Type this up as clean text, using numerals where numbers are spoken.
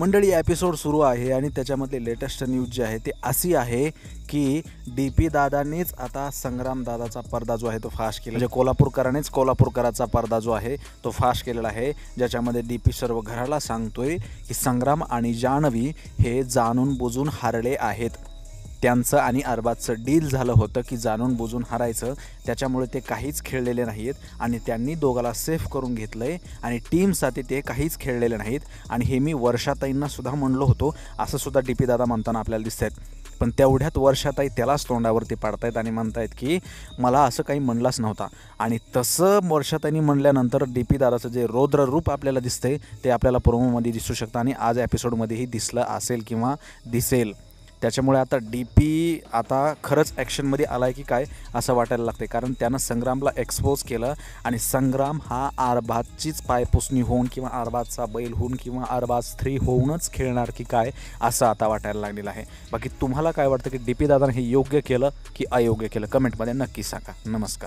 मंडळी एपिसोड सुरू आहे आणि त्याच्यामधली लेटेस्ट न्यूज जी आहे ती अशी आहे की DP दादांनीच आता संग्राम दादाचा पडदा जो आहे तो फाश केला. म्हणजे कोल्हापूरकरांनीच कोल्हापूरकराचा पडदा जो आहे तो फाश केलेला आहे, ज्याच्यामध्ये DP सर्व घराला सांगतोय की संग्राम आणि जान्हवी हे जाणून बुजून हारले आहेत. त्यांचं आणि अरबाजचं डील झालं होतं की जाणून बुजून हारायचं, त्याच्यामुळे ते काहीच खेळलेले नाहीत आणि त्यांनी दोघाला सेफ करून घेतलं आहे आणि टीमसाठी ते काहीच खेळलेले नाहीत. आणि हे मी वर्षाताईंना सुद्धा म्हणलो होतो असं सुद्धा DP दादा म्हणताना आपल्याला दिसत आहेत. पण तेवढ्यात वर्षाताई त्यालाच तोंडावरती पाडतायत आणि म्हणतायत की मला असं काही म्हणलंच नव्हता. आणि तसं वर्षाताईंनी म्हणल्यानंतर DP दादाचं जे रौद्र रूप आपल्याला दिसतंय ते आपल्याला प्रोमोमध्ये दिसू शकतं आणि आज एपिसोडमध्येही दिसलं असेल किंवा दिसेल. त्याच्यामुळे आता DP आता खरंच ॲक्शनमध्ये आला आहे की काय असं वाटायला लागतं, कारण त्यानं संग्रामला एक्सपोज केलं आणि संग्राम हा अरबाजचीच पायपुसणी होऊन किंवा अरबाजचा बैल होऊन किंवा अरबाज 3 होऊनच खेळणार की काय असं आता वाटायला लागलेलं आहे. बाकी तुम्हाला काय वाटतं की DP दादानं हे योग्य केलं की अयोग्य केलं, कमेंटमध्ये नक्की सांगा. नमस्कार.